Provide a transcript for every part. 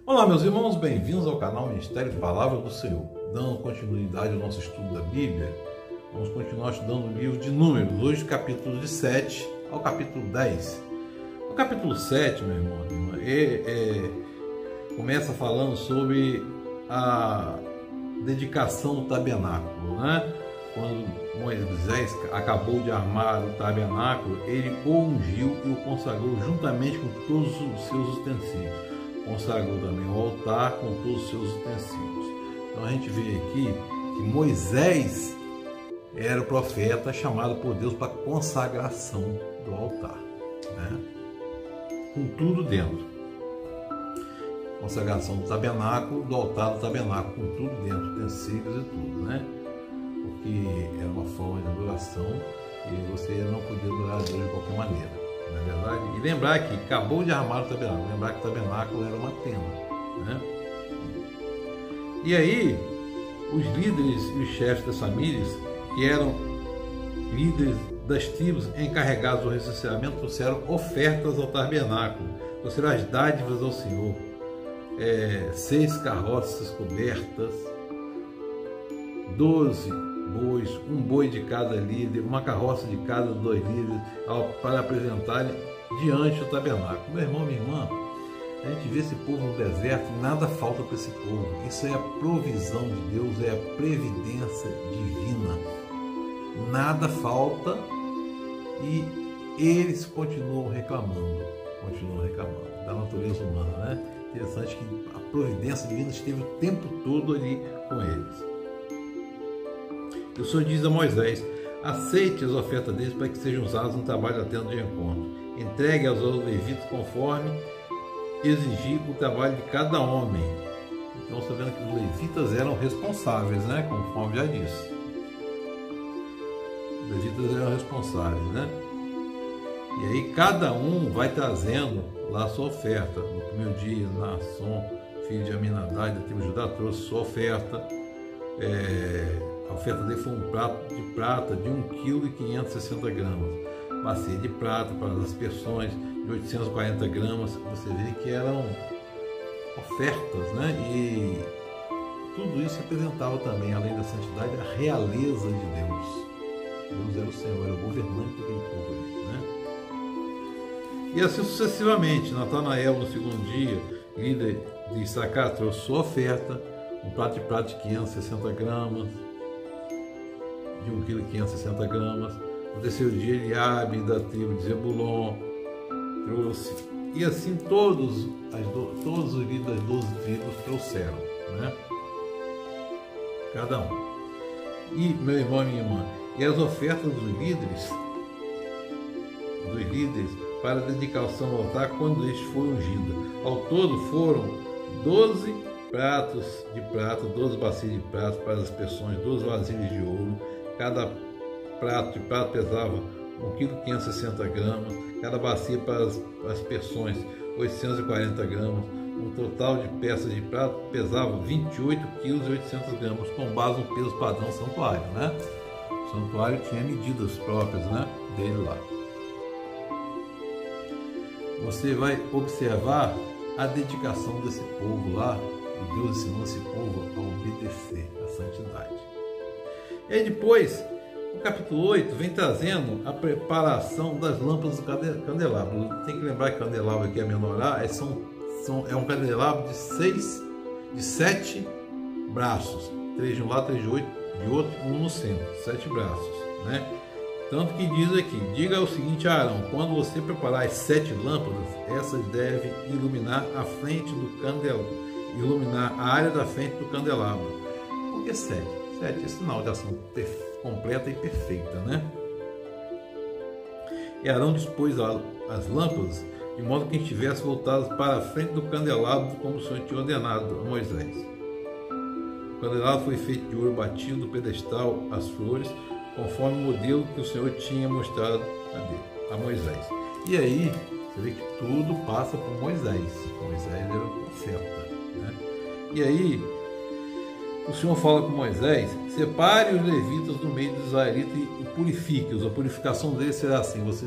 Olá, meus irmãos, bem-vindos ao canal Ministério Palavra do Senhor. Dando continuidade ao nosso estudo da Bíblia, vamos continuar estudando o livro de Números, hoje capítulo de 7 ao capítulo 10. No capítulo 7, meu irmão, começa falando sobre a dedicação do tabernáculo, né? Quando Moisés acabou de armar o tabernáculo, ele o ungiu e o consagrou juntamente com todos os seus utensílios. Consagrou também o altar com todos os seus utensílios. Então a gente vê aqui que Moisés era o profeta chamado por Deus para a consagração do altar, né? Com tudo dentro. Consagração do tabernáculo, do altar do tabernáculo, com tudo dentro, utensílios e tudo, né? Porque era uma forma de adoração e você não podia adorar a Deus de qualquer maneira. Na verdade, e lembrar que acabou de armar o tabernáculo, lembrar que o tabernáculo era uma tenda, né? E aí, os líderes e os chefes das famílias, que eram líderes das tribos encarregados do recenseamento, trouxeram ofertas ao tabernáculo, trouxeram as dádivas ao Senhor, 6 carroças cobertas, 12 bois, um boi de cada líder, uma carroça de cada 2 líderes, para apresentarem diante do tabernáculo. Meu irmão, minha irmã, a gente vê esse povo no deserto e nada falta para esse povo. Isso é a provisão de Deus, é a previdência divina. Nada falta e eles continuam reclamando da natureza humana, né? Interessante que a providência divina esteve o tempo todo ali com eles. O Senhor diz a Moisés: aceite as ofertas deles para que sejam usadas no trabalho da tenda de encontro. Entregue aos levitas conforme exigir o trabalho de cada homem. Então, você está vendo que os levitas eram responsáveis, né? Conforme já disse. Os levitas eram responsáveis, né? E aí cada um vai trazendo lá a sua oferta. No primeiro dia, Naasson, filho de Aminadab, da tribo de Judá, trouxe sua oferta. A oferta dele foi um prato de prata de 1,560 kg, bacia de prata para as aspersões de 840 gramas. Você vê que eram ofertas, né? E tudo isso representava também, além da santidade, a realeza de Deus. Deus era o Senhor, era o governante daquele povo ali, né? E assim sucessivamente. Natanael, no segundo dia, líder de Issacar, trouxe sua oferta, um prato de prata de 560 gramas, de 1,560 kg. No terceiro dia, Eliabe, da tribo de Zebulon, trouxe. E assim todos os líderes das 12 tribos trouxeram, né? Cada um. E, meu irmão e minha irmã, e as ofertas dos líderes para a dedicação ao altar quando este for ungido. Ao todo foram 12 pratos de prata, 12 bacias de prata para as aspersões, 12 vasilhas de ouro. Cada prato de prata pesava 1,560 kg, cada bacia para as aspersões 840 gramas. Um total de peças de prata pesava 28,8 kg, com base no peso padrão santuário, né? O santuário tinha medidas próprias, né, dele lá. Você vai observar a dedicação desse povo lá, e Deus ensinou esse povo a obedecer à santidade. E depois, o capítulo 8 vem trazendo a preparação das lâmpadas do candelabro. Tem que lembrar que o candelabro aqui, a menorá, é um candelabro de 7 braços. 3 de um lado, 3 de outro, um no centro. 7 braços, né? Tanto que diz aqui: diga o seguinte a Arão: quando você preparar as 7 lâmpadas, essas devem iluminar a frente do candelabro, iluminar a área da frente do candelabro. Por que 7? 7 é sinal de ação completa e perfeita, né? E Arão dispôs as lâmpadas de modo que estivessem voltadas para a frente do candelabro, como o Senhor tinha ordenado a Moisés. O candelabro foi feito de ouro batido do pedestal, as flores, conforme o modelo que o Senhor tinha mostrado a Moisés. E aí, você vê que tudo passa por Moisés. Moisés era o profeta, né? E aí, o Senhor fala com Moisés: separe os levitas do meio dos israelitas e purifique-os. A purificação deles será assim: você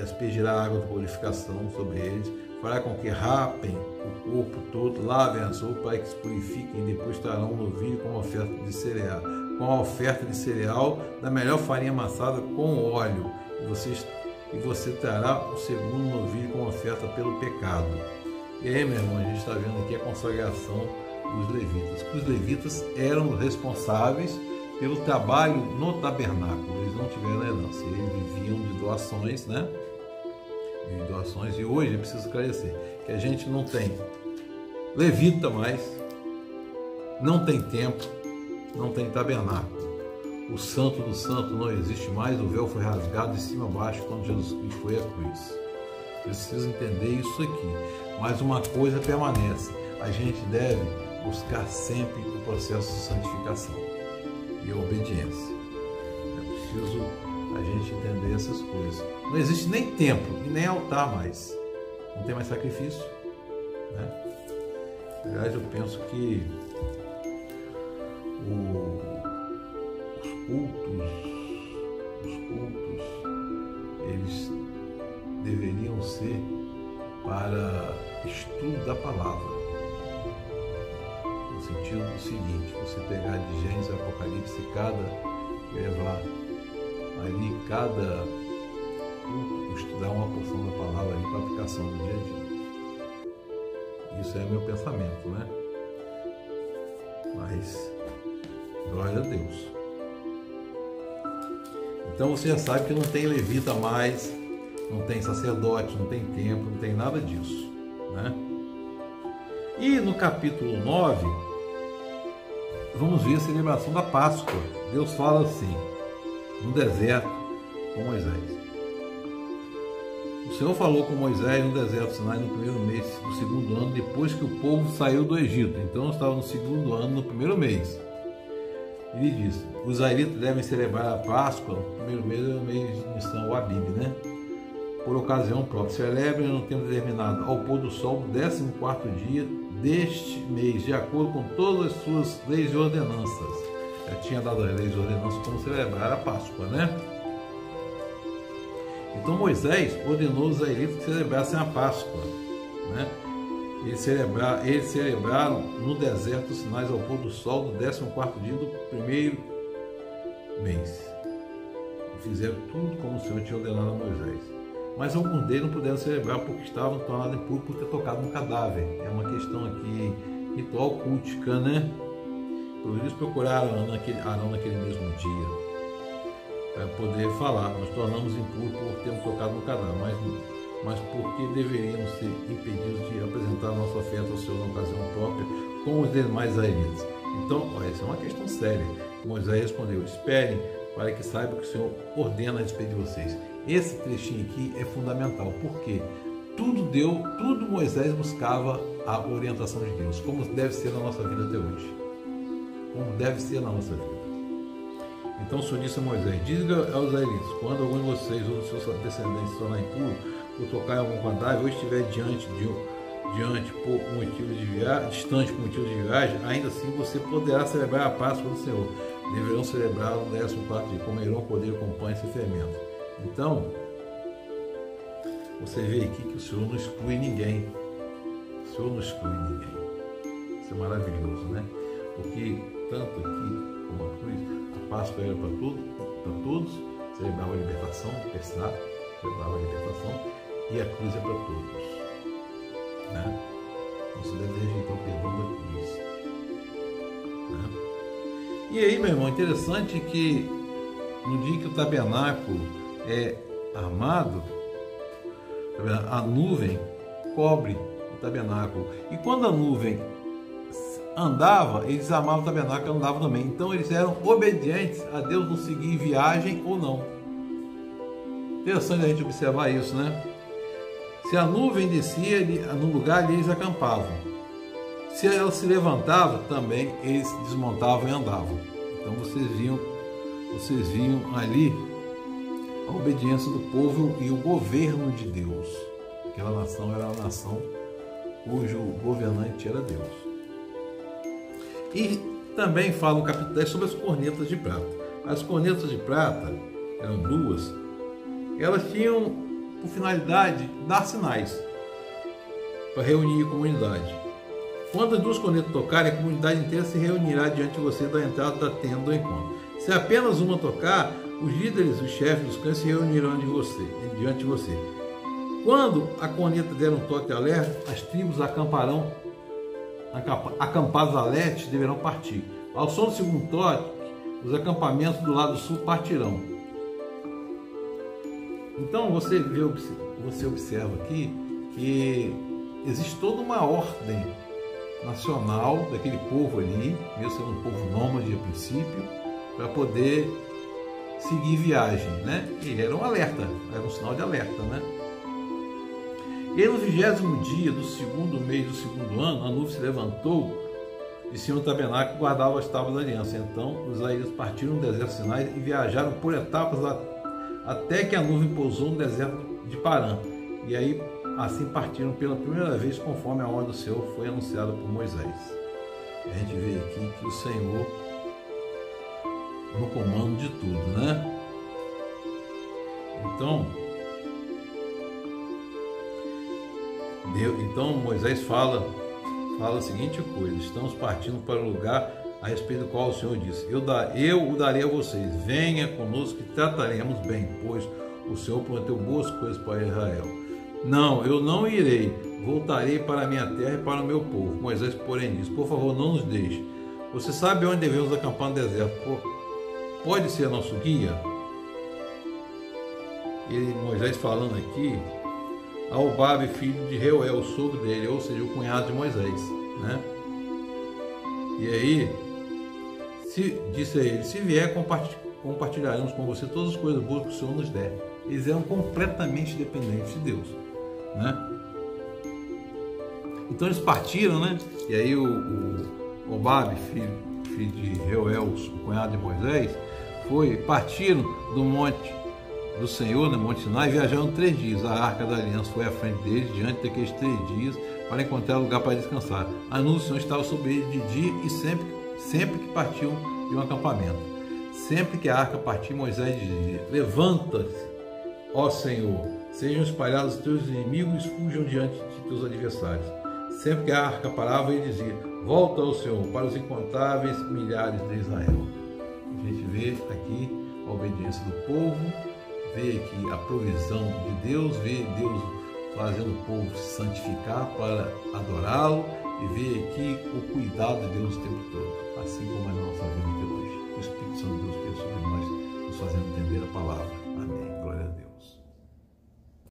aspergirá água de purificação sobre eles, fará com que rapem o corpo todo, lavem as roupas para que se purifiquem e depois trarão um novilho com oferta de cereal, com a oferta de cereal da melhor farinha amassada com óleo, e você trará o segundo novilho com oferta pelo pecado. E aí, meu irmão, a gente está vendo aqui a consagração dos levitas. Os levitas eram responsáveis pelo trabalho no tabernáculo. Eles não tiveram herança, eles viviam de doações, né? De doações. E hoje é preciso esclarecer que a gente não tem levita mais, não tem templo, não tem tabernáculo. O santo do santo não existe mais, o véu foi rasgado de cima a baixo quando Jesus Cristo foi à cruz. Preciso entender isso aqui. Mas uma coisa permanece: a gente deve buscar sempre o processo de santificação e a obediência. É preciso a gente entender essas coisas. Não existe nem templo e nem altar mais. Não tem mais sacrifício, né? Aliás, eu penso que os cultos, eles deveriam ser para estudo da palavra, no sentido do seguinte: você pegar de Gênesis e Apocalipse, levar ali cada culto, estudar uma porção da palavra ali para aplicação do dia a dia. Isso é meu pensamento, né? Mas glória a Deus. Então você já sabe que não tem levita mais, não tem sacerdote, não tem templo, não tem nada disso, né? E no capítulo 9, vamos ver a celebração da Páscoa. Deus fala assim, no deserto, com Moisés. O Senhor falou com Moisés no deserto Sinai no primeiro mês do segundo ano, depois que o povo saiu do Egito. Então estava no segundo ano, no primeiro mês. Ele disse: os israelitas devem celebrar a Páscoa, o primeiro mês é o mês de Nissan, o Abib, né? Por ocasião própria. Celebrem no tempo determinado, ao pôr do sol do 14º dia deste mês, de acordo com todas as suas leis e ordenanças. Já tinha dado as leis e ordenanças como celebrar a Páscoa, né? Então Moisés ordenou os israelitas que celebrassem a Páscoa, né? Eles celebraram no deserto dos Sinais ao pôr do sol do 14º dia do primeiro mês. E fizeram tudo como o Senhor tinha ordenado a Moisés. Mas alguns deles não puderam celebrar porque estavam tornados impuros por ter tocado no cadáver. É uma questão aqui ritual cultica, né? Por isso procuraram Arão naquele mesmo dia, para poder falar: nós tornamos impuro por termos tocado no cadáver, mas por que deveríamos ser impedidos de apresentar a nossa oferta ao Senhor na ocasião própria, como os demais israelitas? Então, essa é uma questão séria. Moisés respondeu: esperem para que saibam que o Senhor ordena a respeito de vocês. Esse trechinho aqui é fundamental, porque tudo Moisés buscava a orientação de Deus, como deve ser na nossa vida até hoje. Como deve ser na nossa vida. Então o Senhor disse a Moisés: diga aos israelitas, quando algum de vocês ou dos seus descendentes se tornar impuro por tocar em algum cadáver ou estiver distante por motivo de viagem, ainda assim você poderá celebrar a Páscoa do Senhor. Deverão celebrar no 14º dia, comerão cordeiro com pão e sem fermento. Então, você vê aqui que o Senhor não exclui ninguém. O Senhor não exclui ninguém. Isso é maravilhoso, né? Porque tanto aqui como a cruz, a Páscoa era para todos, celebrava a libertação, Pessah, celebrava a libertação, e a cruz é para todos, né? Então você deve rejeitar o perdão da cruz, né? E aí, meu irmão, interessante que no dia que o tabernáculo é armado, a nuvem cobre o tabernáculo, e quando a nuvem andava, eles amavam o tabernáculo e andavam também. Então eles eram obedientes a Deus, não seguir viagem ou não. Interessante a gente observar isso, né? Se a nuvem descia no lugar ali, eles acampavam. Se ela se levantava, também eles desmontavam e andavam. Então vocês viam ali a obediência do povo e o governo de Deus. Aquela nação era uma nação cujo governante era Deus. E também fala no capítulo 10 sobre as cornetas de prata. As cornetas de prata, eram duas, elas tinham por finalidade dar sinais. para reunir a comunidade. Quando as duas cornetas tocarem, a comunidade inteira se reunirá diante de você da entrada da tenda do encontro. Se apenas uma tocar, os líderes, os chefes dos clãs se reunirão diante de você. Quando a corneta der um toque de alerta, as tribos acampadas a leste deverão partir. Ao som do segundo toque, os acampamentos do lado sul partirão. Então você observa aqui que existe toda uma ordem nacional daquele povo ali, mesmo sendo um povo nômade a princípio, para poder seguir viagem, né? E era um alerta, era um sinal de alerta, né? E aí, no 20º dia do segundo mês do segundo ano, a nuvem se levantou de cima do tabernáculo que guardava as tábuas da aliança. Então os israelitas partiram no deserto de Sinai e viajaram por etapas até que a nuvem pousou no deserto de Parã. E aí assim partiram pela primeira vez conforme a ordem do Senhor foi anunciada por Moisés. A gente vê aqui que o Senhor no comando de tudo, né? Então Moisés fala a seguinte coisa: estamos partindo para um lugar a respeito do qual o Senhor disse, eu o darei a vocês, venha conosco que trataremos bem, pois o Senhor prometeu boas coisas para Israel. Não, eu não irei, voltarei para a minha terra e para o meu povo. Moisés, porém, disse, por favor, não nos deixe. Você sabe onde devemos acampar no deserto? Pode ser nosso guia? Moisés falando aqui a Obabe, filho de Reuel, o sogro dele, ou seja, o cunhado de Moisés, né? E aí, disse a ele, se vier, compartilharemos com você todas as coisas boas que o Senhor nos der. Eles eram completamente dependentes de Deus, né? Então eles partiram, né? E aí o Obabe, filho de Reuel, o cunhado de Moisés, partiram do monte do Senhor, no Monte Sinai, viajaram 3 dias. A arca da aliança foi à frente deles, diante daqueles 3 dias, para encontrar lugar para descansar. A nuvem do Senhor estava sobre eles de dia e sempre que partiam de um acampamento. Sempre que a arca partia, Moisés dizia, levanta-se, ó Senhor, sejam espalhados os teus inimigos e fujam diante de teus adversários. Sempre que a arca parava, ele dizia, volta ao Senhor, para os incontáveis milhares de Israel. A gente vê aqui a obediência do povo, vê aqui a provisão de Deus, vê Deus fazendo o povo se santificar para adorá-lo e vê aqui o cuidado de Deus o tempo todo, assim como é na nossa vida até hoje. O Espírito Santo de Deus que é sobre nós, nos fazendo entender a palavra. Amém. Glória a Deus.